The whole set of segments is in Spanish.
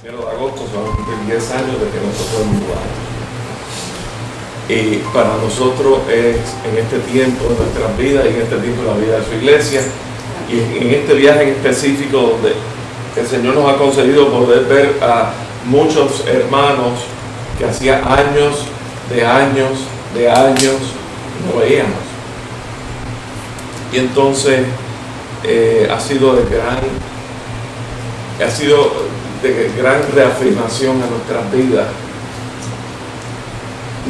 1 de agosto se van a cumplir 10 años de que nosotros podemos mudar. Y para nosotros es en este tiempo de nuestras vidas y en este tiempo de la vida de su iglesia y en este viaje en específico donde el Señor nos ha concedido poder ver a muchos hermanos que hacía años no veíamos. Y entonces ha sido de gran reafirmación a nuestras vidas.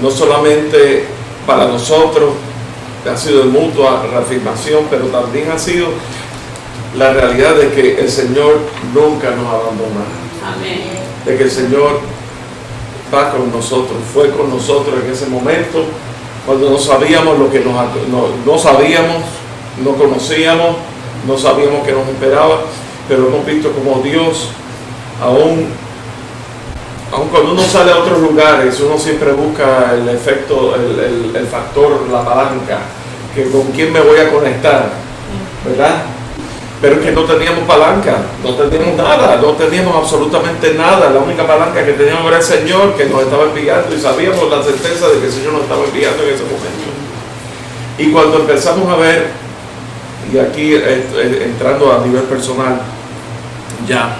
No solamente para nosotros, ha sido de mutua reafirmación, pero también ha sido la realidad de que el Señor nunca nos abandona. Amén. De que el Señor va con nosotros, fue con nosotros en ese momento, cuando no sabíamos lo que no sabíamos, no conocíamos, no sabíamos qué nos esperaba, pero hemos visto como Dios, aún cuando uno sale a otros lugares, uno siempre busca el efecto, el factor, la palanca, que con quién me voy a conectar, ¿verdad? Pero es que no teníamos palanca, no teníamos nada, no teníamos absolutamente nada. La única palanca que teníamos era el Señor que nos estaba enviando y sabíamos la certeza de que el Señor nos estaba enviando en ese momento. Y cuando empezamos a ver, y aquí entrando a nivel personal, ya,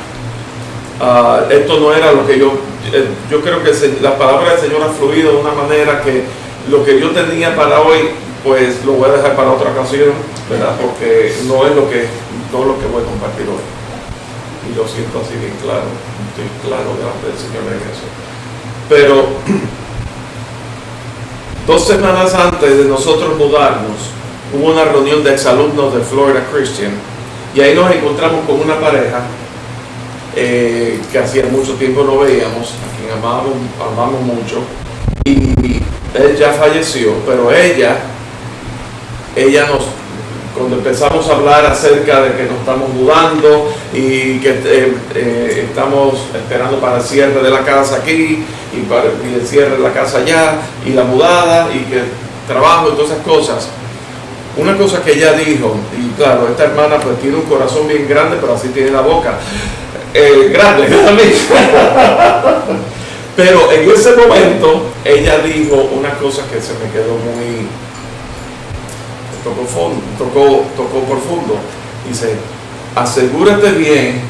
esto no era lo que yo creo que la palabra del Señor ha fluido de una manera que lo que yo tenía para hoy, pues lo voy a dejar para otra ocasión, ¿verdad? Porque no es lo que voy a compartir hoy. Y lo siento así bien claro, estoy claro delante del Señor en eso. Pero 2 semanas antes de nosotros mudarnos, hubo una reunión de exalumnos de Florida Christian, y ahí nos encontramos con una pareja que hacía mucho tiempo no veíamos, a quien amamos mucho, y él ya falleció, pero ella cuando empezamos a hablar acerca de que nos estamos mudando y que estamos esperando para el cierre de la casa aquí y el cierre de la casa allá y la mudada y que trabajo y todas esas cosas, una cosa que ella dijo, y claro, esta hermana pues tiene un corazón bien grande, pero así tiene la boca grande también. Pero en ese momento ella dijo una cosa que se me quedó muy tocó profundo. Dice: asegúrate bien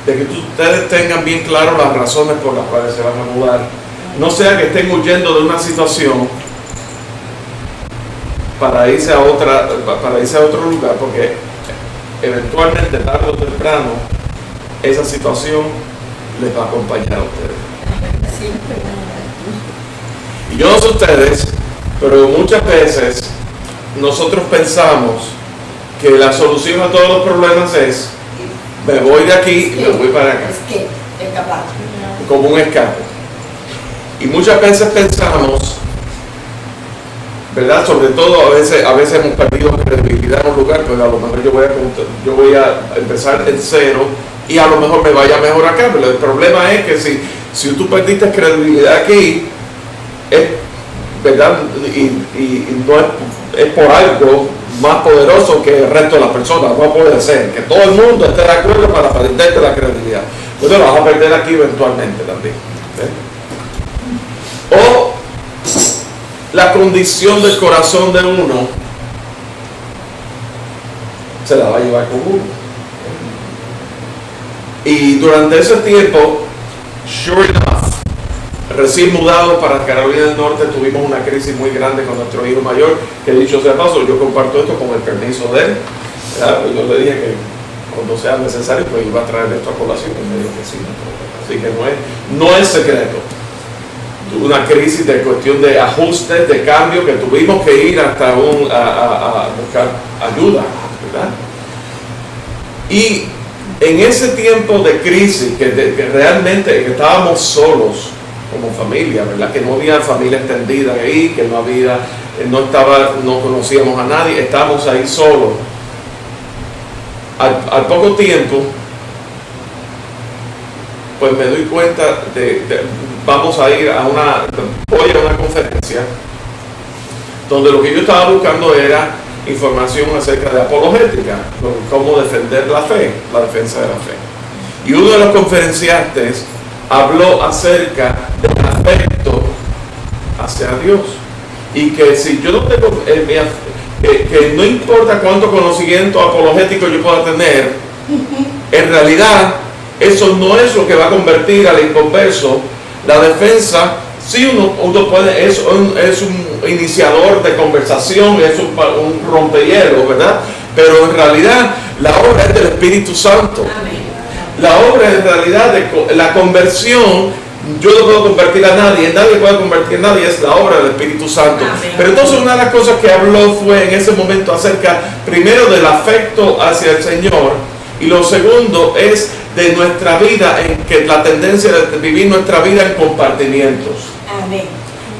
de que ustedes tengan bien claro las razones por las cuales se van a mudar. No sea que estén huyendo de una situación para irse a otro lugar, porque eventualmente, tarde o temprano, esa situación les va a acompañar a ustedes. Y yo no sé ustedes, pero muchas veces nosotros pensamos que la solución a todos los problemas es: me voy de aquí y me voy para acá. Como un escape. Y muchas veces pensamos, ¿verdad? Sobre todo a veces hemos perdido credibilidad en un lugar, pues a lo mejor yo voy a empezar en cero y a lo mejor me vaya mejor acá. Pero el problema es que si tú perdiste credibilidad aquí, es verdad, y no es por algo más poderoso que el resto de las personas. No puede ser que todo el mundo esté de acuerdo para perderte la credibilidad. Pues lo vas a perder aquí eventualmente también, ¿sí? O la condición del corazón de uno se la va a llevar con uno. Y durante ese tiempo, sure enough, recién mudados para Carolina del Norte, tuvimos una crisis muy grande con nuestro hijo mayor, que dicho sea paso, yo comparto esto con el permiso de él. Yo le dije que cuando sea necesario, pues iba a traer esto a colación, y me dijo que sí. Así que no es secreto. Una crisis de cuestión de ajustes, de cambio, que tuvimos que ir hasta a buscar ayuda, ¿verdad? Y en ese tiempo de crisis, que realmente que estábamos solos como familia, ¿verdad? Que no había familia extendida ahí, que no conocíamos a nadie, estábamos ahí solos. Al poco tiempo, pues me doy cuenta vamos a ir voy a una conferencia donde lo que yo estaba buscando era información acerca de apologética, cómo defender la fe, la defensa de la fe. y uno de los conferenciantes habló acerca del afecto hacia Dios, y que si yo no tengo que no importa cuánto conocimiento apologético yo pueda tener, en realidad eso no es lo que va a convertir al inconverso. La defensa, sí, uno puede, es un iniciador de conversación, es un rompehielos, ¿verdad? Pero en realidad la obra es del Espíritu Santo. Amén. La obra en realidad de la conversión, yo no puedo convertir a nadie puede convertir a nadie, es la obra del Espíritu Santo. Amén. Pero entonces una de las cosas que habló fue en ese momento acerca, primero, del afecto hacia el Señor, y lo segundo es de nuestra vida, en que la tendencia de vivir nuestra vida en compartimientos. Amén.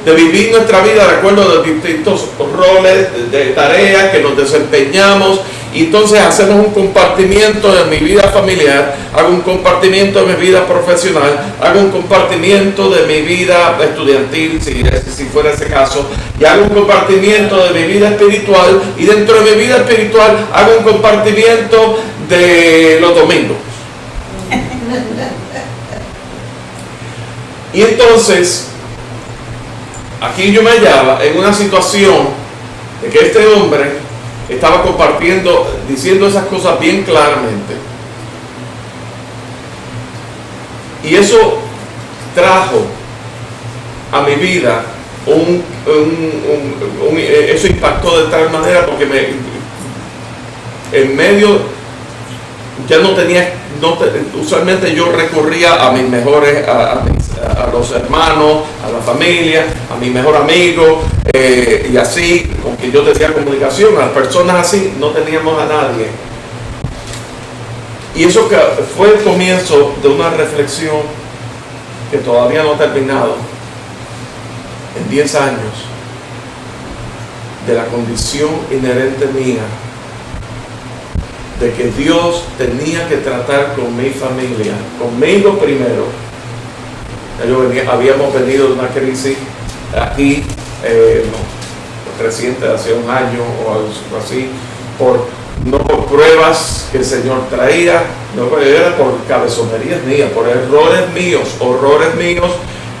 De vivir nuestra vida de acuerdo a los distintos roles de tareas que nos desempeñamos, y entonces hacemos un compartimiento en mi vida familiar, hago un compartimento de mi vida profesional, hago un compartimento de mi vida estudiantil, si fuera ese caso, y hago un compartimento de mi vida espiritual, y dentro de mi vida espiritual hago un compartimento de los domingos. Y entonces aquí yo me hallaba en una situación de que este hombre estaba compartiendo, diciendo esas cosas bien claramente. Y eso trajo a mi vida eso impactó de tal manera, porque en medio ya no tenía, usualmente yo recurría a mis mejores, a los hermanos, a la familia, a mi mejor amigo, y así, con quien yo tenía comunicación, a las personas así, no teníamos a nadie. Y eso que fue el comienzo de una reflexión que todavía no ha terminado, en 10 años, de la condición inherente mía, de que Dios tenía que tratar con mi familia, conmigo primero. Habíamos venido de una crisis aquí, reciente, hace un año o algo así, no por pruebas que el Señor traía, no era por cabezonerías mías, por errores míos, horrores míos,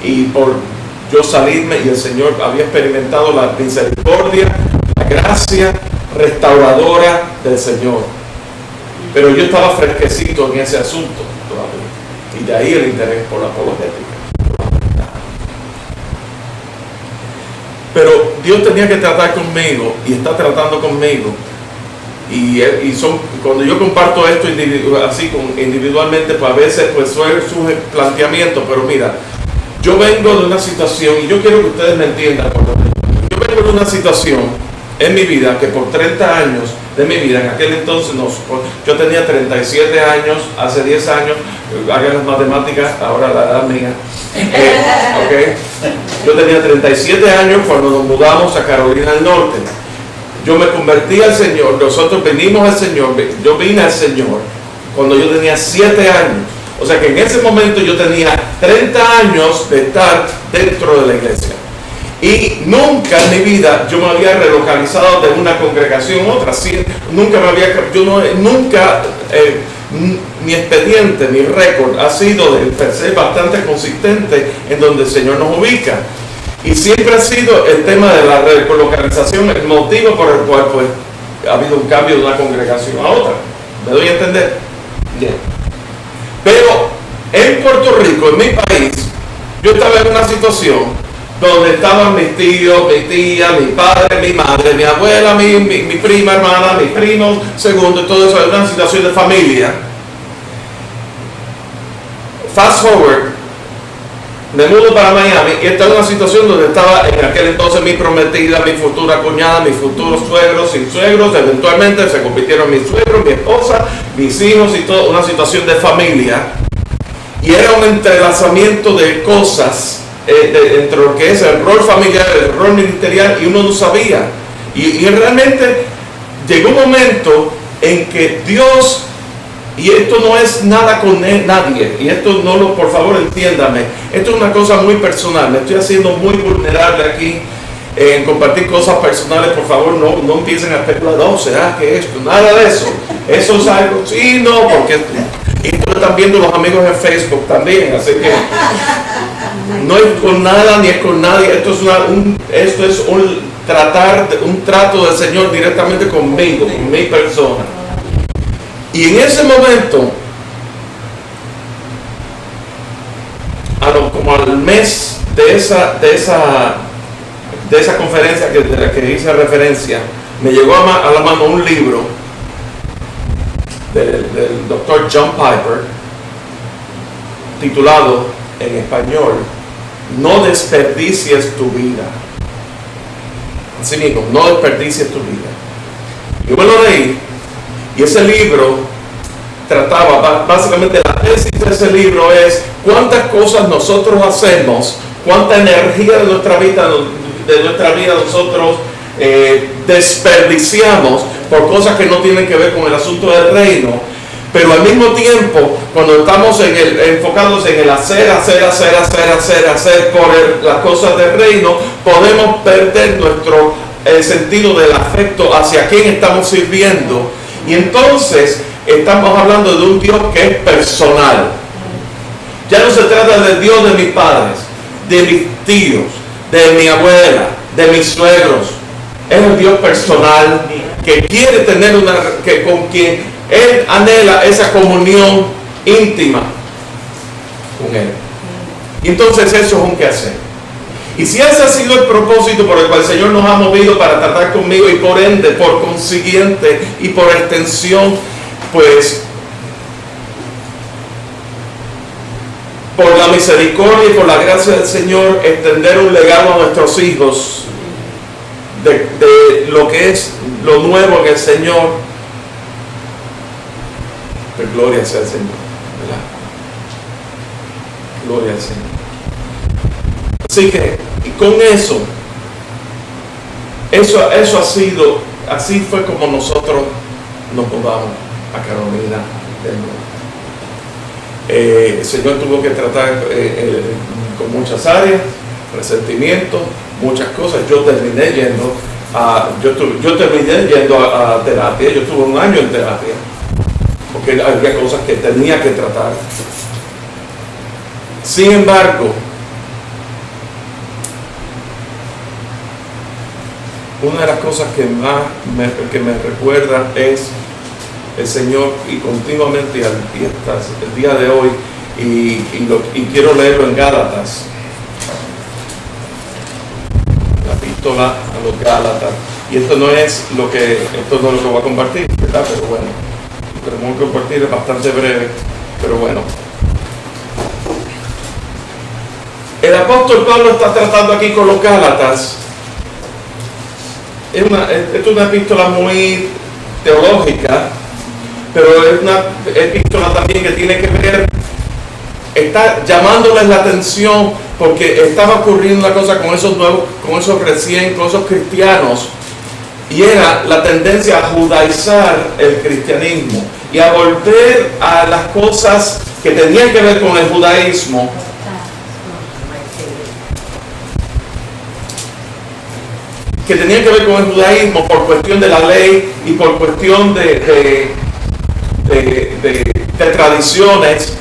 y por yo salirme, y el Señor había experimentado la misericordia, la gracia restauradora del Señor. Pero yo estaba fresquecito en ese asunto todavía, y de ahí el interés por la apologética. Pero Dios tenía que tratar conmigo, y está tratando conmigo, y cuando yo comparto esto individualmente, pues a veces pues surge planteamiento. Pero mira, yo vengo de una situación, y yo quiero que ustedes me entiendan, yo vengo de una situación en mi vida que por 30 años de mi vida, en aquel entonces yo tenía 37 años, hace 10 años, hagan las matemáticas, ahora la edad mía, okay. Yo tenía 37 años cuando nos mudamos a Carolina del Norte. Yo me convertí al Señor, nosotros venimos al Señor, yo vine al Señor cuando yo tenía 7 años. O sea que en ese momento yo tenía 30 años de estar dentro de la iglesia. Y nunca en mi vida yo me había relocalizado de una congregación a otra. Mi expediente, mi récord ha sido de per se bastante consistente en donde el Señor nos ubica. Y siempre ha sido el tema de la relocalización el motivo por el cual pues ha habido un cambio de una congregación a otra. ¿Me doy a entender? Bien. Pero en Puerto Rico, en mi país, yo estaba en una situación donde estaban mis tíos, mi tía, mi padre, mi madre, mi abuela, mi prima hermana, mis primos segundo, y todo eso, era una situación de familia. Fast forward, me mudo para Miami, y estaba en una situación donde estaba en aquel entonces mi prometida, mi futura cuñada, mis futuros suegros y suegros, eventualmente se convirtieron en mis suegros, mi esposa, mis hijos y todo, una situación de familia. Y era un entrelazamiento de cosas entre lo que es el rol familiar, el rol ministerial, y uno no sabía. Y realmente llegó un momento en que Dios, y esto no es nada con nadie, y esto por favor entiéndame, esto es una cosa muy personal, me estoy haciendo muy vulnerable aquí en compartir cosas personales. Por favor, no empiecen a especular, no, será que esto, nada de eso, eso es algo, sí, no, porque Y esto lo están viendo los amigos en Facebook también, así que no es con nada ni es con nadie. Esto es un trato del Señor directamente conmigo, con mi persona. Y en ese momento, como al mes de esa conferencia de la que hice referencia, me llegó a la mano un libro del Dr. John Piper, titulado en español, No desperdicies tu vida. Así mismo, no desperdicies tu vida. Yo me lo leí, y ese libro trataba, básicamente la tesis de ese libro es cuántas cosas nosotros hacemos, cuánta energía de nuestra vida nosotros desperdiciamos por cosas que no tienen que ver con el asunto del reino, pero al mismo tiempo, cuando estamos enfocados en el hacer por las cosas del reino, podemos perder el sentido del afecto hacia quien estamos sirviendo. Y entonces estamos hablando de un Dios que es personal. Ya no se trata del Dios de mis padres, de mis tíos, de mi abuela, de mis suegros. Es un Dios personal que quiere tener con quien Él anhela esa comunión íntima con Él. Y entonces eso es un quehacer. Y si ese ha sido el propósito por el cual el Señor nos ha movido para tratar conmigo, y por ende, por consiguiente y por extensión, pues por la misericordia y por la gracia del Señor, extender un legado a nuestros hijos de lo que es lo nuevo en el Señor, pues gloria sea el Señor, ¿verdad? Gloria al Señor. Así que, y con eso ha sido, así fue como nosotros nos mudamos a Carolina del Norte. El Señor tuvo que tratar con muchas áreas, resentimientos, muchas cosas. Yo terminé yendo a terapia. Yo estuve 1 año en terapia porque había cosas que tenía que tratar. Sin embargo, una de las cosas que más me recuerda es el Señor, y continuamente hasta el día de hoy, y quiero leerlo en Gálatas, la epístola a los Gálatas. Y esto no es lo que voy a compartir, ¿verdad? Pero bueno, lo que tenemos que compartir es bastante breve, pero bueno. El apóstol Pablo está tratando aquí con los Gálatas. Esta es una epístola muy teológica, pero es una epístola también que tiene que ver, está llamándoles la atención porque estaba ocurriendo una cosa con esos cristianos, y era la tendencia a judaizar el cristianismo y a volver a las cosas que tenían que ver con el judaísmo. Que tenían que ver con el judaísmo por cuestión de la ley y por cuestión de tradiciones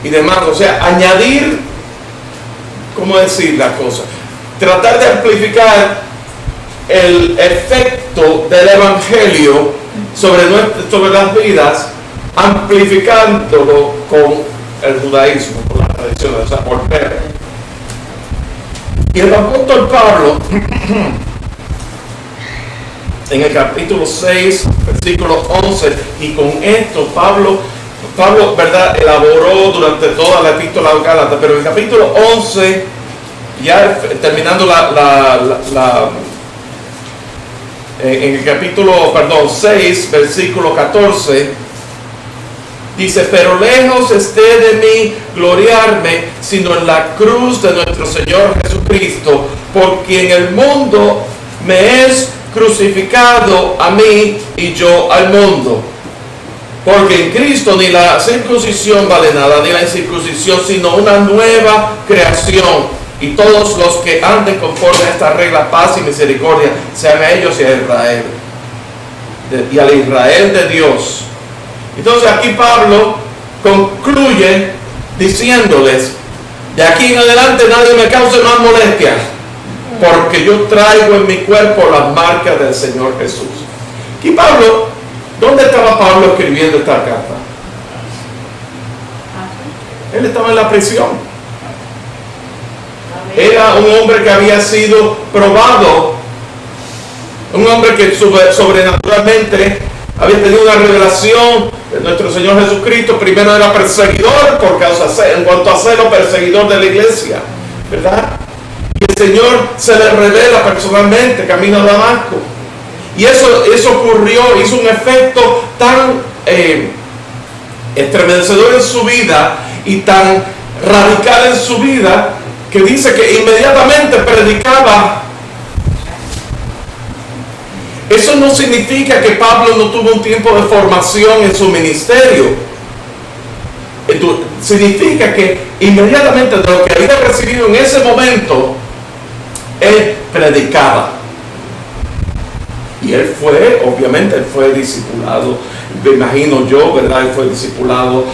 y demás. O sea, añadir, ¿cómo decir las cosas? Tratar de amplificar el efecto del evangelio sobre las vidas, amplificándolo con el judaísmo, con las tradiciones, o sea, por ver. Y el apóstol Pablo en el capítulo 6, versículo 11, y con esto Pablo, ¿verdad?, elaboró durante toda la epístola de Gálatas, pero en el capítulo 11, ya terminando en el capítulo 6, versículo 14, dice: pero lejos esté de mí gloriarme, sino en la cruz de nuestro Señor Jesucristo, porque en el mundo me es crucificado a mí y yo al mundo. Porque en Cristo ni la circuncisión vale nada, ni la incircuncisión, sino una nueva creación. Y todos los que anden conforme a esta regla, paz y misericordia, sean a ellos y a Israel, y al Israel de Dios. Entonces aquí Pablo concluye diciéndoles: de aquí en adelante nadie me cause más molestias, porque yo traigo en mi cuerpo las marcas del Señor Jesús. Y Pablo, ¿dónde estaba Pablo escribiendo esta carta? Él estaba en la prisión. Era un hombre que había sido probado, un hombre que sobrenaturalmente había tenido una revelación de nuestro Señor Jesucristo. Primero era perseguidor en cuanto a celo, perseguidor de la iglesia, ¿verdad? Y el Señor se le revela personalmente camino a Damasco. Y eso ocurrió, hizo un efecto tan estremecedor en su vida y tan radical en su vida, que dice que inmediatamente predicaba. Eso no significa que Pablo no tuvo un tiempo de formación en su ministerio. Significa que inmediatamente de lo que había recibido en ese momento, él predicaba. Y él obviamente él fue discipulado, me imagino yo, ¿verdad? Él fue discipulado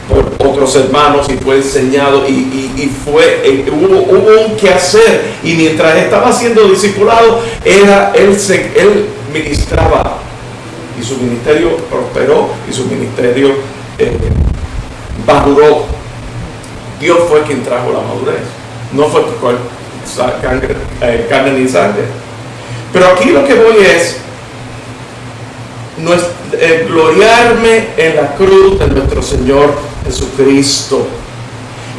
por otros hermanos y fue enseñado hubo un quehacer, y mientras estaba siendo discipulado él ministraba, y su ministerio prosperó y su ministerio maduró. Dios fue quien trajo la madurez, no fue con carne ni sangre. Pero aquí lo que voy es gloriarme en la cruz de nuestro Señor Jesucristo.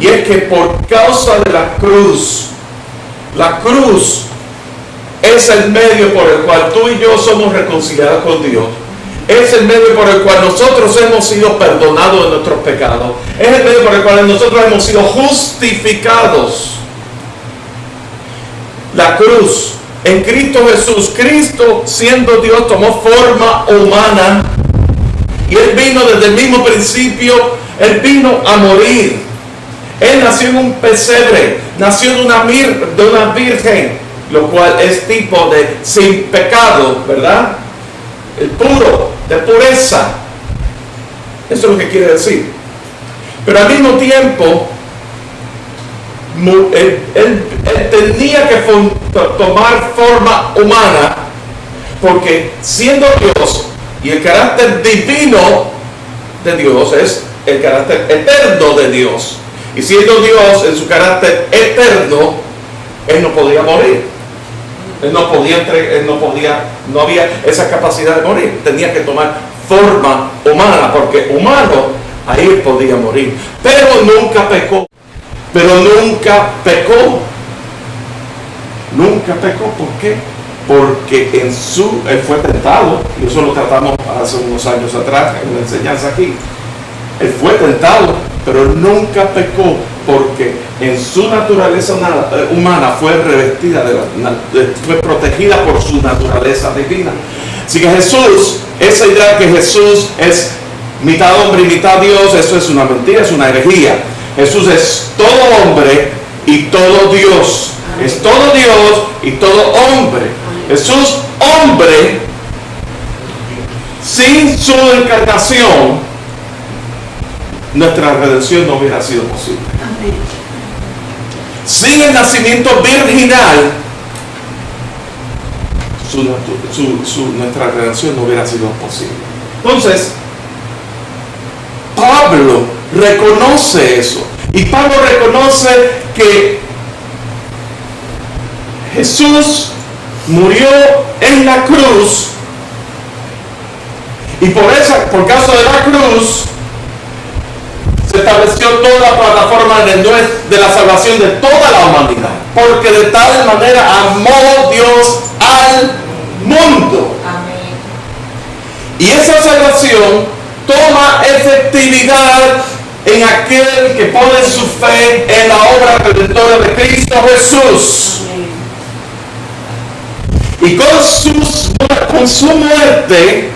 Y es que por causa de la cruz es el medio por el cual tú y yo somos reconciliados con Dios. Es el medio por el cual nosotros hemos sido perdonados de nuestros pecados. Es el medio por el cual nosotros hemos sido justificados. La cruz. En Cristo Jesús, Cristo siendo Dios tomó forma humana, y Él vino desde el mismo principio. Él vino a morir. Él nació en un pesebre, nació de una virgen, lo cual es tipo de sin pecado, ¿verdad? El puro, de pureza. Eso es lo que quiere decir. Pero al mismo tiempo, él tenía que tomar forma humana, porque siendo Dios, y el carácter divino de Dios es el carácter eterno de Dios, y siendo Dios en su carácter eterno, Él no podía morir. No había esa capacidad de morir. Tenía que tomar forma humana, porque humano, ahí Él podía morir. Pero nunca pecó. Nunca pecó. ¿Por qué? Porque él fue tentado, y eso lo tratamos hace unos años atrás en una enseñanza aquí. Él fue tentado, pero nunca pecó, porque en su naturaleza humana fue revestida, fue protegida por su naturaleza divina. Así que Jesús, esa idea que Jesús es mitad hombre y mitad Dios, eso es una mentira, es una herejía. Jesús es todo hombre y todo Dios. Es todo Dios y todo hombre. Jesús, hombre, sin su encarnación, nuestra redención no hubiera sido posible. Sin el nacimiento virginal, nuestra redención no hubiera sido posible. Entonces, Pablo reconoce eso. Y Pablo reconoce que Jesús murió en la cruz, y por causa de la cruz se estableció toda la plataforma de la salvación de toda la humanidad, porque de tal manera amó Dios al mundo. Amén. Y esa salvación toma efectividad en aquel que pone su fe en la obra redentora de Cristo Jesús. Amén. Y con su muerte,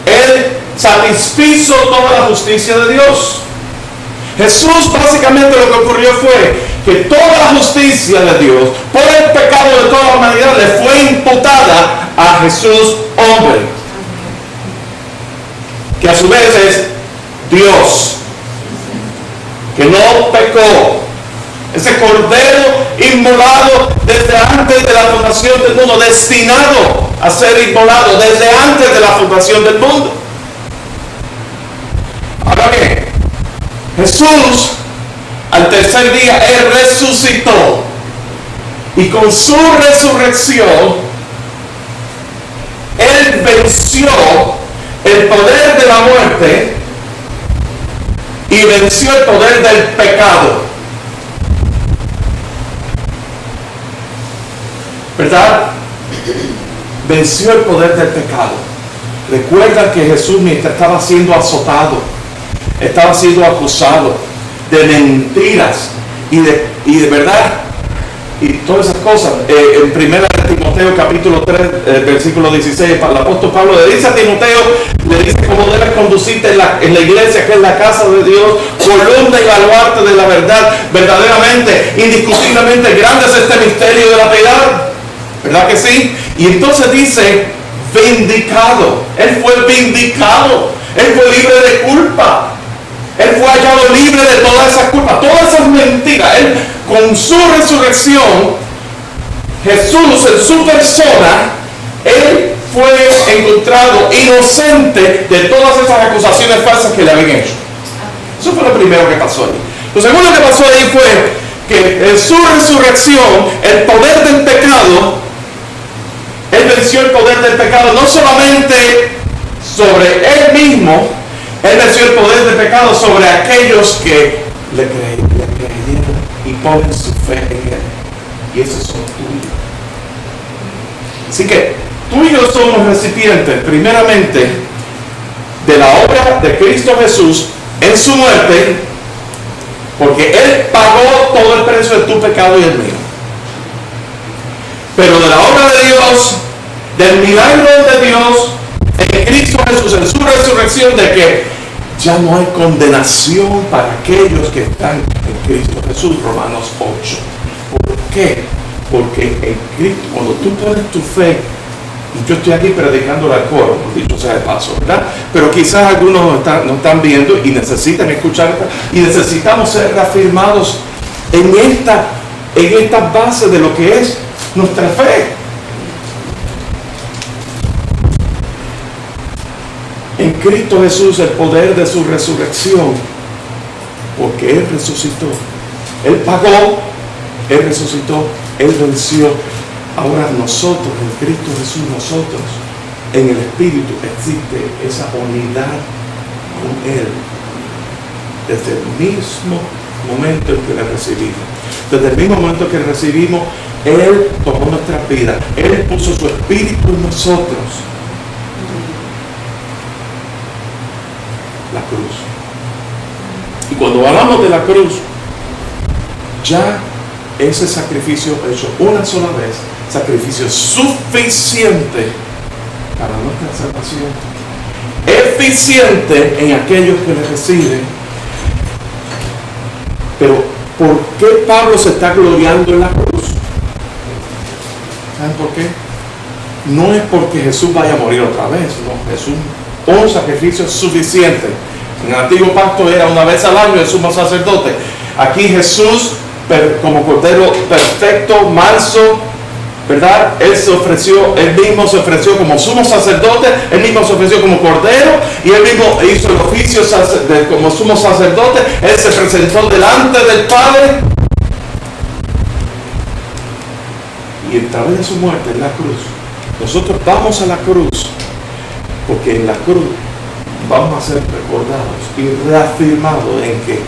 Él satisfizo toda la justicia de Dios. Jesús, básicamente lo que ocurrió fue que toda la justicia de Dios por el pecado de toda la humanidad le fue imputada a Jesús hombre, que a su vez es Dios, que no pecó, ese cordero inmolado desde antes de la fundación del mundo, destinado a ser inmolado desde antes de la fundación del mundo. Ahora bien, Jesús al tercer día Él resucitó, y con su resurrección Él venció el poder de la muerte y venció el poder del pecado, ¿verdad? Venció el poder del pecado. Recuerda que Jesús, mientras estaba siendo azotado, estaba siendo acusado de mentiras y de verdad y todas esas cosas. En 1 Timoteo capítulo 3 versículo 16, el apóstol Pablo le dice a Timoteo, le dice cómo debes conducirte en la iglesia, que es la casa de Dios, columna y baluarte de la verdad. Verdaderamente, indiscutiblemente grande es este misterio de la piedad, ¿verdad que sí? Y entonces dice vindicado. Él fue vindicado, Él fue libre de culpa, Él fue hallado libre de todas esas culpas, todas esas mentiras. Él, con su resurrección, Jesús en su persona, Él fue encontrado inocente de todas esas acusaciones falsas que le habían hecho. Eso fue lo primero que pasó ahí. Lo segundo que pasó ahí fue que en su resurrección, el poder del pecado, Él venció el poder del pecado no solamente sobre Él mismo, Él venció el poder del pecado sobre aquellos que le creyeron y ponen su fe en Él. Y esos son tú y yo. Así que tú y yo somos recipientes, primeramente, de la obra de Cristo Jesús en su muerte, porque Él pagó todo el precio de tu pecado y el mío. Pero de la obra de Dios, del milagro de Dios en Cristo Jesús, en su resurrección, de que ya no hay condenación para aquellos que están en Cristo Jesús. Romanos 8. ¿Por qué? Porque en Cristo, cuando tú pones tu fe, y yo estoy aquí predicando al coro, dicho sea de paso, ¿verdad? Pero quizás algunos no están viendo y necesitan escuchar, y necesitamos ser reafirmados en esta base de lo que es nuestra fe. En Cristo Jesús, el poder de su resurrección, porque Él resucitó, Él pagó, Él resucitó, Él venció. Ahora nosotros, en Cristo Jesús, nosotros, en el Espíritu, existe esa unidad con Él. Desde el mismo momento en que le recibimos. Desde el mismo momento que recibimos, Él tomó nuestra vida. Él puso su Espíritu en nosotros. La cruz. Y cuando hablamos de la cruz, ya ese sacrificio hecho una sola vez, sacrificio suficiente para nuestra salvación, eficiente en aquellos que le reciben. Pero ¿por qué Pablo se está gloriando en la cruz? ¿Saben por qué? No es porque Jesús vaya a morir otra vez, no. Jesús, un sacrificio suficiente. En el antiguo pacto era una vez al año el sumo sacerdote. Aquí Jesús, como cordero perfecto, manso, ¿verdad? Él mismo se ofreció como sumo sacerdote, Él mismo se ofreció como cordero, y Él mismo hizo el oficio como sumo sacerdote. Él se presentó delante del Padre, y a través de su muerte en la cruz, nosotros vamos a la cruz, porque en la cruz vamos a ser recordados y reafirmados en que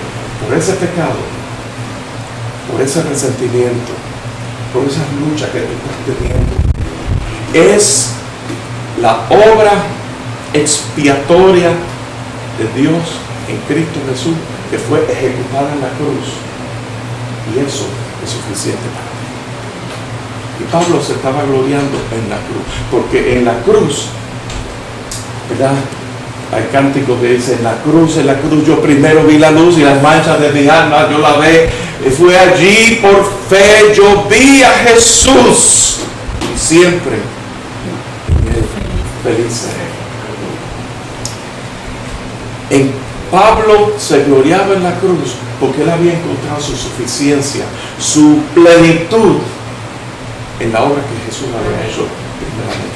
por ese pecado, por ese resentimiento, por esas luchas que tú estás teniendo, es la obra expiatoria de Dios en Cristo Jesús, que fue ejecutada en la cruz, y eso es suficiente para ti. Y Pablo se estaba gloriando en la cruz, porque en la cruz, ¿verdad? Hay cánticos que dicen, en la cruz yo primero vi la luz y las manchas de mi alma yo la ve. Fue allí por fe, yo vi a Jesús y siempre feliz. Pablo se gloriaba en la cruz porque él había encontrado su suficiencia, su plenitud en la obra que Jesús había hecho primeramente.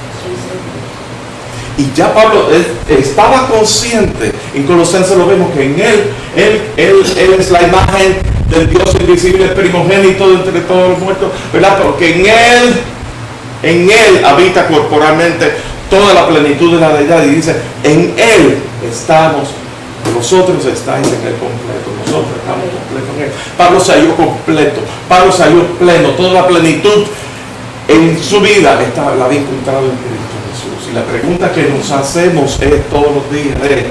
Y ya Pablo estaba consciente, en Colosenses lo vemos, que en él es la imagen del Dios invisible, el primogénito de entre todos los muertos, ¿verdad? Porque en él habita corporalmente toda la plenitud de la deidad. Y dice, en él estamos, vosotros estáis en el completo, nosotros estamos completos en él. Pablo se halló completo, Pablo se halló pleno, toda la plenitud en su vida la había encontrado en Cristo Jesús. Y la pregunta que nos hacemos es todos los días es,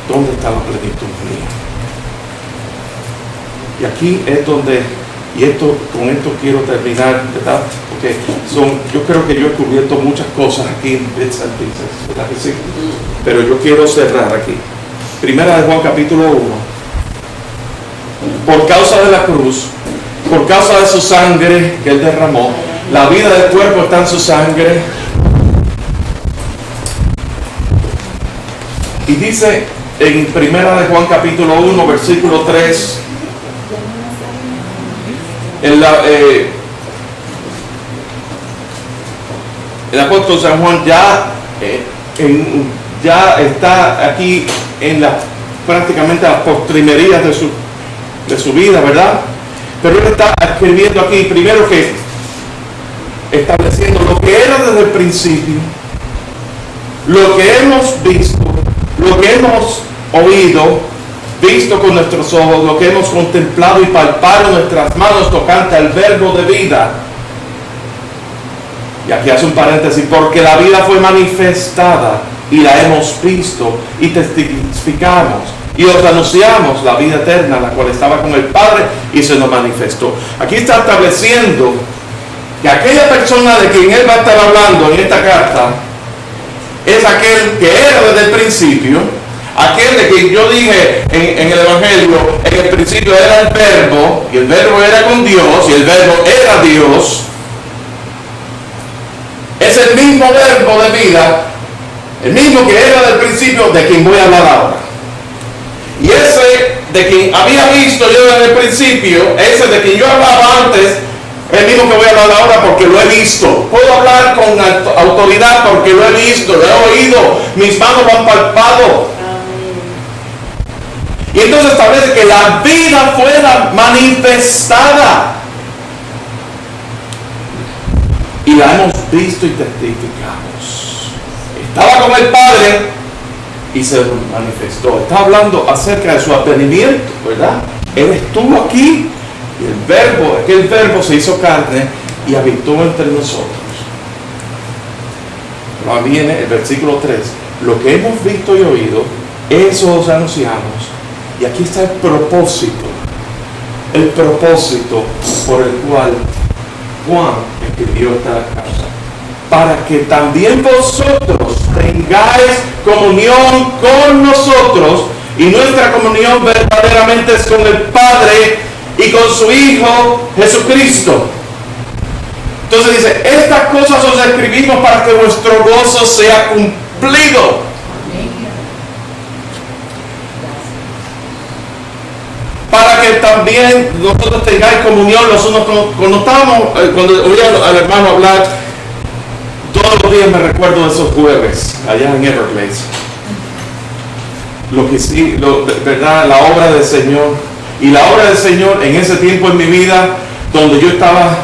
¿dónde está la plenitud mía? Y aquí es donde, con esto quiero terminar, ¿verdad? Porque yo creo que yo he cubierto muchas cosas aquí en Bits and Pieces, ¿verdad que sí? Pero yo quiero cerrar aquí. Primera de Juan capítulo 1. Por causa de la cruz, por causa de su sangre que él derramó, la vida del cuerpo está en su sangre. Y dice en Primera de Juan capítulo 1, versículo 3, el apóstol San Juan ya está aquí en prácticamente las postrimerías de su vida, ¿verdad? Pero él está escribiendo aquí primero que estableciendo lo que era desde el principio, lo que hemos visto, lo que hemos oído, visto con nuestros ojos, lo que hemos contemplado y palpado en nuestras manos tocante al verbo de vida. Y aquí hace un paréntesis, porque la vida fue manifestada y la hemos visto y testificamos y os anunciamos la vida eterna, la cual estaba con el Padre y se nos manifestó. Aquí está estableciendo que aquella persona de quien él va a estar hablando en esta carta es aquel que era desde el principio, aquel de quien yo dije en el Evangelio, en el principio era el verbo, y el verbo era con Dios, y el verbo era Dios. Es el mismo verbo de vida, el mismo que era del principio, de quien voy a hablar ahora. Y ese de quien había visto yo desde el principio, ese de quien yo hablaba antes, es el mismo que voy a hablar ahora porque lo he visto. Puedo hablar con autoridad porque lo he visto, lo he oído, mis manos lo han palpado. Y entonces establece que la vida fuera manifestada. Y la hemos visto y testificamos. Estaba con el Padre y se manifestó. Está hablando acerca de su advenimiento, ¿verdad? Él estuvo aquí y aquel verbo se hizo carne y habitó entre nosotros. Ahora viene el versículo 3. Lo que hemos visto y oído, eso os anunciamos. Y aquí está el propósito por el cual Juan escribió esta carta, para que también vosotros tengáis comunión con nosotros, y nuestra comunión verdaderamente es con el Padre y con su Hijo Jesucristo. Entonces dice, estas cosas os escribimos para que vuestro gozo sea cumplido. Para que también nosotros tengáis comunión los unos con cuando oí al hermano hablar, todos los días me recuerdo de esos jueves allá en Everglades. Lo que sí, verdad, la obra del Señor. Y la obra del Señor en ese tiempo en mi vida, donde yo estaba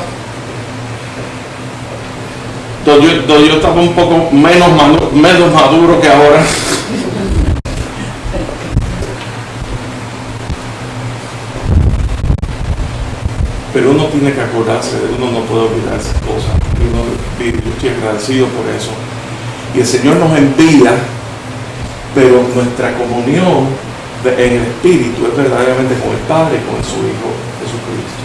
un poco menos maduro que ahora. Pero uno tiene que acordarse, uno no puede olvidar esas cosas. Yo estoy agradecido por eso. Y el Señor nos envía, pero nuestra comunión en el Espíritu es verdaderamente con el Padre y con su Hijo Jesucristo.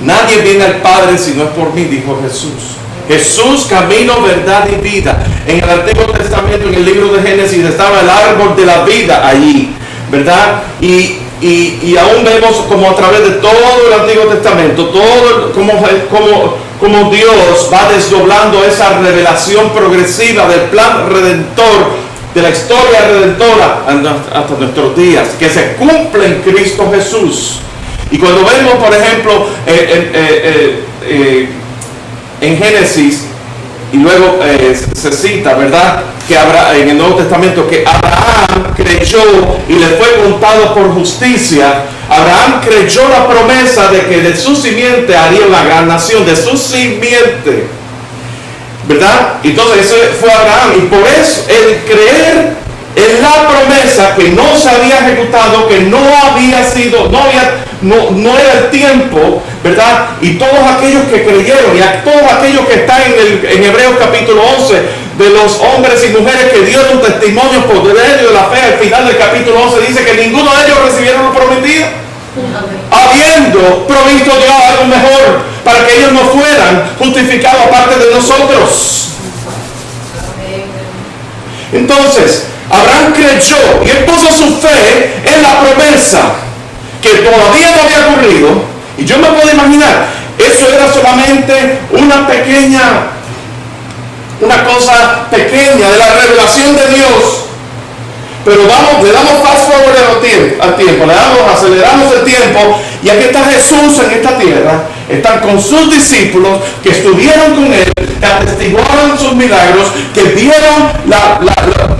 Nadie viene al Padre si no es por mí, dijo Jesús. Jesús, camino, verdad y vida. En el Antiguo Testamento, en el libro de Génesis, estaba el árbol de la vida allí, ¿verdad? Y aún vemos como a través de todo el Antiguo Testamento, como Dios va desdoblando esa revelación progresiva del plan redentor de la historia redentora hasta nuestros días, que se cumple en Cristo Jesús. Y cuando vemos, por ejemplo, en Génesis, y luego se cita, ¿verdad?, que en el Nuevo Testamento, que Abraham creyó y le fue contado por justicia. Abraham creyó la promesa de que de su simiente haría una gran nación, de su simiente, ¿verdad? Entonces ese fue Abraham, y por eso el creer en la promesa que no se había ejecutado, que no había sido, no era el tiempo, ¿verdad? Y todos aquellos que creyeron, y a todos aquellos que están en Hebreos capítulo 11, de los hombres y mujeres que dieron testimonio por medio de la fe, al final del capítulo 11 dice que ninguno de ellos recibieron lo prometido, habiendo provisto Dios algo mejor, para que ellos no fueran justificados aparte de nosotros. Entonces, Abraham creyó y él puso su fe en la promesa que todavía no había ocurrido. Y yo me puedo imaginar, eso era solamente una cosa pequeña de la revelación de Dios. Pero le damos fast forward al tiempo, aceleramos el tiempo, y aquí está Jesús en esta tierra, están con sus discípulos que estuvieron con él, que atestiguaron sus milagros, que vieron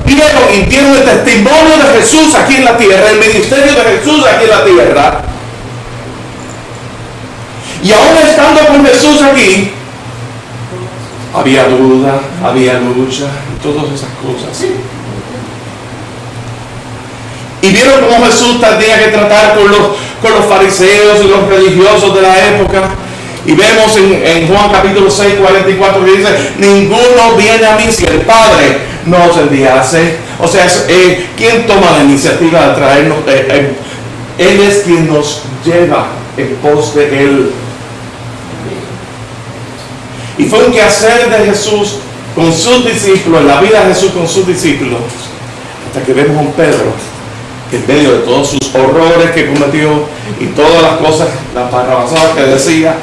y dieron el testimonio de Jesús aquí en la tierra, el ministerio de Jesús aquí en la tierra. Y aún estando con Jesús aquí, había duda, había lucha y todas esas cosas. Y vieron cómo Jesús tenía que tratar con los fariseos y los religiosos de la época. Y vemos en Juan capítulo 6, 44, que dice: ninguno viene a mí si el Padre no os enviase. O sea, ¿quién toma la iniciativa de traernos? Él es quien nos lleva en pos de Él. Y fue un quehacer de Jesús con sus discípulos, en la vida de Jesús con sus discípulos, hasta que vemos a un Pedro que en medio de todos sus horrores que cometió y todas las cosas, las barrabasadas que decía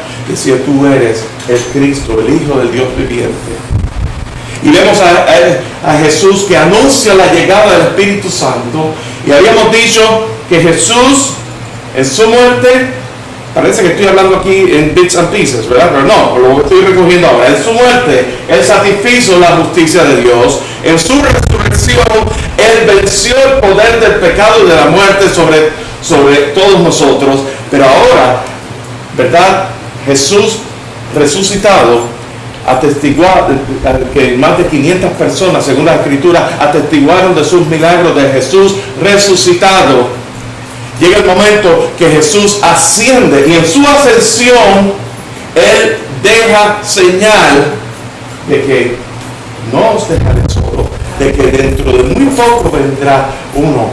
tú eres el Cristo, el Hijo del Dios viviente. Y vemos a Jesús que anuncia la llegada del Espíritu Santo. Y habíamos dicho que Jesús en su muerte, parece que estoy hablando aquí en bits and pieces, ¿verdad? Pero no, lo estoy recogiendo ahora. En su muerte, Él satisfizo la justicia de Dios. En su resurrección, Él venció el poder del pecado y de la muerte sobre todos nosotros. Pero ahora, ¿verdad? Jesús resucitado, atestiguado, que más de 500 personas, según la Escritura, atestiguaron de sus milagros de Jesús resucitado. Llega el momento que Jesús asciende, y en su ascensión Él deja señal de que no os dejaré solo, de que dentro de muy poco vendrá uno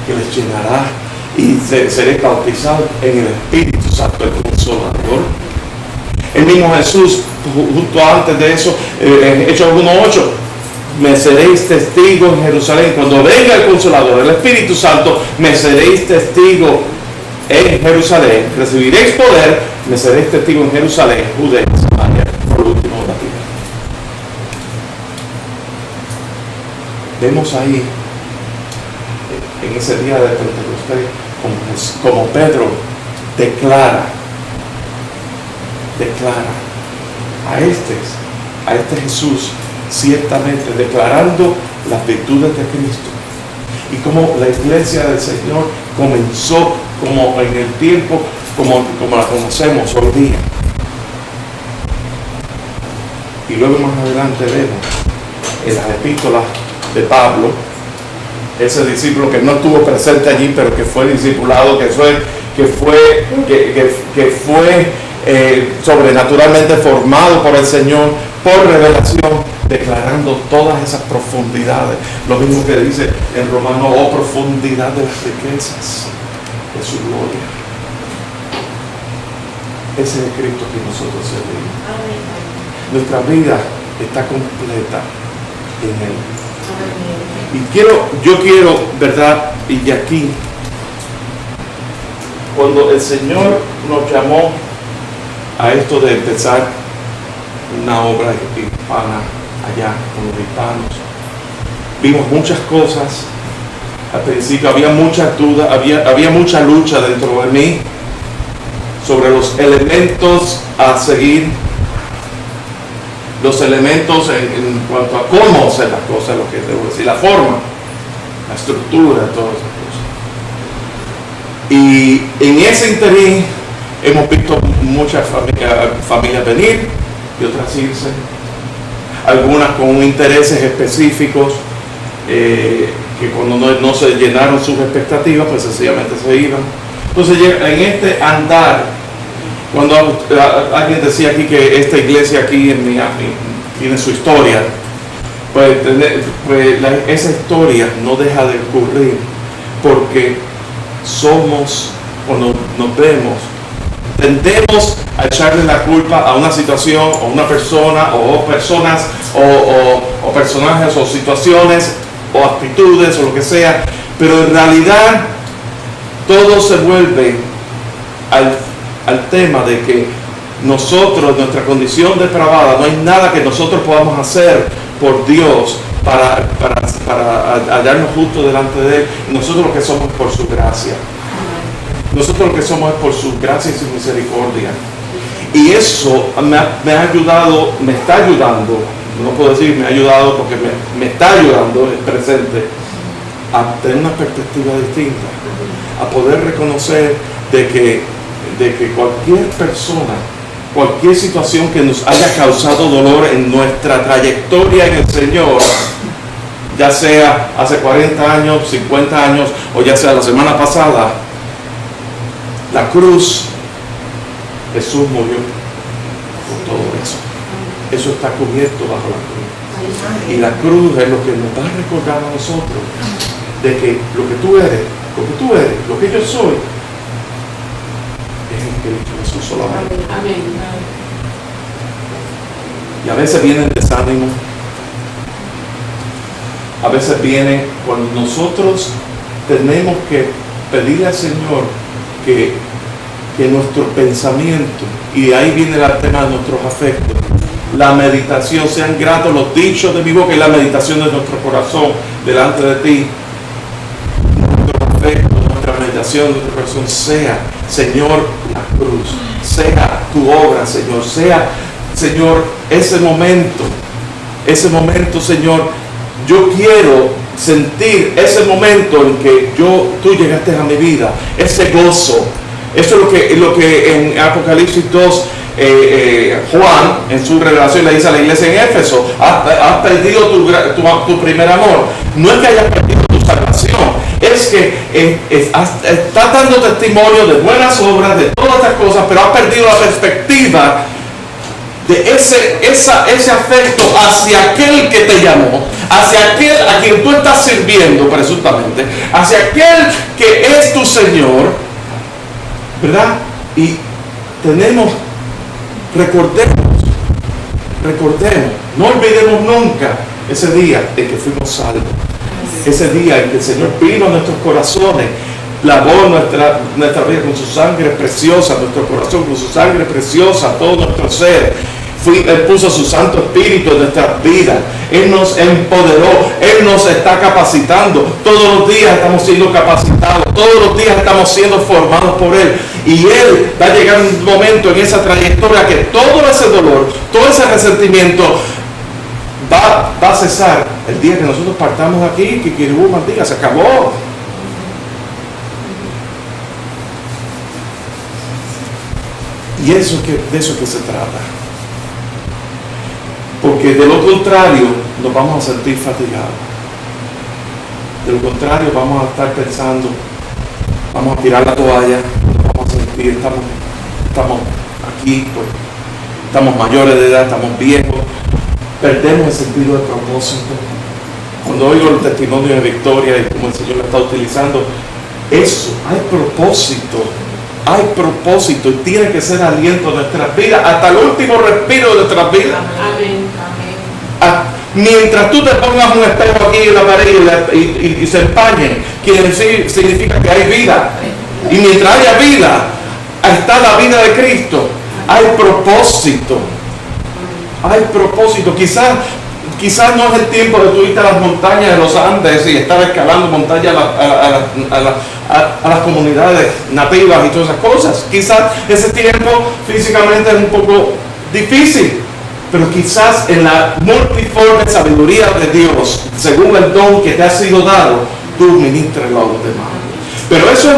que les llenará y seré bautizado en el Espíritu Santo, el Consolador. El mismo Jesús, justo antes de eso, en Hechos 1:8, me seréis testigos en Jerusalén. Cuando venga el Consolador, el Espíritu Santo, me seréis testigos en Jerusalén. Recibiréis poder, me seréis testigos en Jerusalén, Judea, Samaria, por último de la tierra. Vemos ahí, en ese día de Pentecostés, como Pedro declara a este Jesús, ciertamente declarando las virtudes de Cristo, y como la iglesia del Señor comenzó como en el tiempo como la conocemos hoy día. Y luego más adelante vemos en las epístolas de Pablo, ese discípulo que no estuvo presente allí, pero que fue discipulado, que fue sobrenaturalmente formado por el Señor, por revelación, declarando todas esas profundidades. Lo mismo que dice en Romanos: oh profundidad de las riquezas de su gloria. Ese es el Cristo que nosotros servimos. Nuestra vida está completa en Él. Y yo quiero, ¿verdad? Y aquí, cuando el Señor nos llamó a esto de empezar una obra hispana allá con los hispanos, vimos muchas cosas. Al principio había muchas dudas, había mucha lucha dentro de mí sobre los elementos a seguir, los elementos en cuanto a cómo hacer las cosas, lo que debo decir, la forma, la estructura, todas esas cosas. Y en ese interín hemos visto muchas familias venir y otras irse, algunas con intereses específicos que cuando no se llenaron sus expectativas, pues sencillamente se iban. Entonces, en este andar, cuando alguien decía aquí que esta iglesia aquí en Miami tiene su historia, pues esa historia no deja de ocurrir, porque cuando nos vemos, tendemos a echarle la culpa a una situación o una persona o personas o personajes o situaciones o actitudes o lo que sea, pero en realidad todo se vuelve al tema de que nosotros, nuestra condición depravada, no hay nada que nosotros podamos hacer por Dios para hallarnos justo delante de Él. Nosotros lo que somos es por su gracia. Nosotros lo que somos es por su gracia y su misericordia. Y eso me ha ayudado, me está ayudando, no puedo decir me ha ayudado porque me está ayudando, es presente, a tener una perspectiva distinta, a poder reconocer de que cualquier persona, cualquier situación que nos haya causado dolor en nuestra trayectoria en el Señor, ya sea hace 40 años, 50 años o ya sea la semana pasada, la cruz, Jesús murió por todo eso. Eso está cubierto bajo la cruz. Y la cruz es lo que nos va a recordar a nosotros de que lo que tú eres, lo que yo soy, es en Cristo Jesús solamente. Amén. Y a veces viene el desánimo. A veces viene cuando nosotros tenemos que pedirle al Señor que nuestro pensamiento, y ahí viene el tema de nuestros afectos, la meditación, sean gratos los dichos de mi boca y la meditación de nuestro corazón delante de ti. Nuestro afecto, nuestra meditación, nuestro corazón sea, Señor, la cruz, sea tu obra, Señor, sea, Señor, ese momento, Señor, yo quiero sentir ese momento en que tú llegaste a mi vida, ese gozo. Eso es lo que en Apocalipsis 2 Juan en su revelación le dice a la iglesia en Éfeso: has perdido tu primer amor. No es que hayas perdido tu salvación, es que estás dando testimonio de buenas obras, de todas estas cosas, pero has perdido la perspectiva de ese afecto hacia aquel que te llamó, hacia aquel a quien tú estás sirviendo presuntamente, hacia aquel que es tu Señor, ¿verdad? Y recordemos, no olvidemos nunca ese día en que fuimos salvos, ese día en que el Señor vino a nuestros corazones, lavó nuestra vida con su sangre preciosa, nuestro corazón con su sangre preciosa, todo nuestro ser. Él puso su Santo Espíritu en nuestras vidas. Él nos empoderó. Él nos está capacitando. Todos los días estamos siendo capacitados. Todos los días estamos siendo formados por Él. Y Él va a llegar un momento en esa trayectoria que todo ese dolor, todo ese resentimiento va a cesar el día que nosotros partamos aquí. Que Kiribú Mandiga, se acabó. Y de eso es que se trata. Porque de lo contrario nos vamos a sentir fatigados. De lo contrario vamos a estar pensando, vamos a tirar la toalla, nos vamos a sentir, estamos aquí, pues, estamos mayores de edad, estamos viejos, perdemos el sentido de propósito. Cuando oigo el testimonio de Victoria y como el Señor lo está utilizando, eso, hay propósito y tiene que ser aliento en nuestras vidas hasta el último respiro de nuestras vidas. Amén. Mientras tú te pongas un espejo aquí en la pared y se empañe, quiere decir, significa que hay vida. Y mientras haya vida, está la vida de Cristo. Hay propósito. Quizás Quizás no es el tiempo de tú irte a las montañas de los Andes y estar escalando montañas a las comunidades nativas y todas esas cosas. Quizás ese tiempo físicamente es un poco difícil, pero quizás en la multiforme sabiduría de Dios, según el don que te ha sido dado, tú ministres a los demás. Pero eso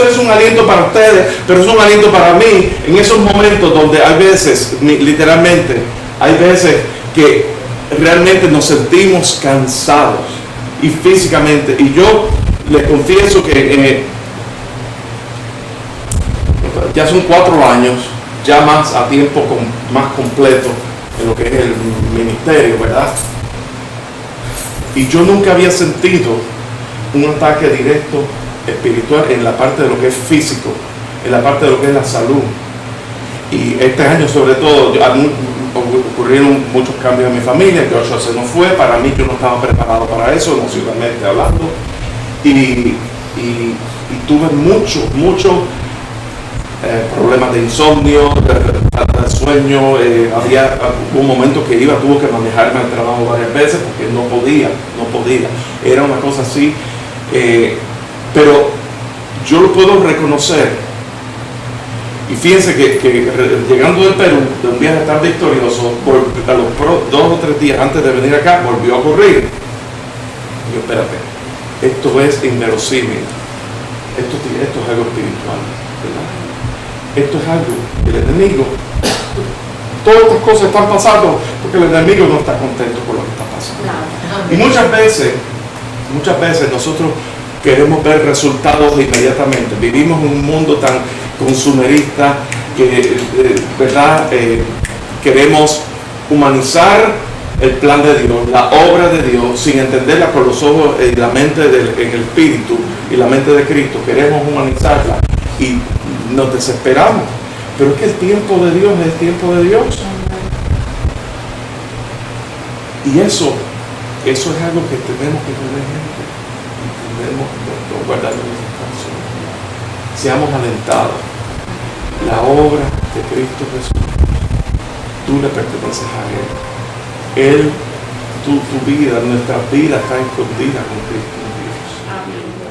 es un aliento para ustedes, pero es un aliento para mí en esos momentos donde hay veces, literalmente, hay veces que realmente nos sentimos cansados y físicamente. Y yo les confieso que ya son 4 años, ya más a tiempo más completo en lo que es el ministerio, ¿verdad? Y yo nunca había sentido un ataque directo espiritual en la parte de lo que es físico, en la parte de lo que es la salud. Y este año sobre todo ocurrieron muchos cambios en mi familia. Joshua se nos fue, para mí yo no estaba preparado para eso, emocionalmente hablando, y tuve mucho problemas de insomnio, de sueño. Hubo un momento que tuvo que manejarme al trabajo varias veces porque no podía, era una cosa así, pero yo lo puedo reconocer. Y fíjense que llegando del Perú, de un viaje tan victorioso, a los 2 o 3 días antes de venir acá, volvió a ocurrir. Y yo, espérate, esto es inverosímil, esto es algo espiritual, ¿verdad? Esto es algo, el enemigo, todas estas cosas están pasando porque el enemigo no está contento con lo que está pasando. Y muchas veces nosotros queremos ver resultados inmediatamente. Vivimos en un mundo tan consumerista que, ¿verdad? Queremos humanizar el plan de Dios, la obra de Dios, sin entenderla con los ojos y la mente en el espíritu y la mente de Cristo. Queremos humanizarla y nos desesperamos. Pero es que el tiempo de Dios es el tiempo de Dios. Y eso es algo que tenemos que tener gente. Debemos guardar el descanso. Seamos alentados. La obra de Cristo Jesús, tú le perteneces a Él. Tu vida, nuestra vida está escondida con Cristo en Dios. Amén.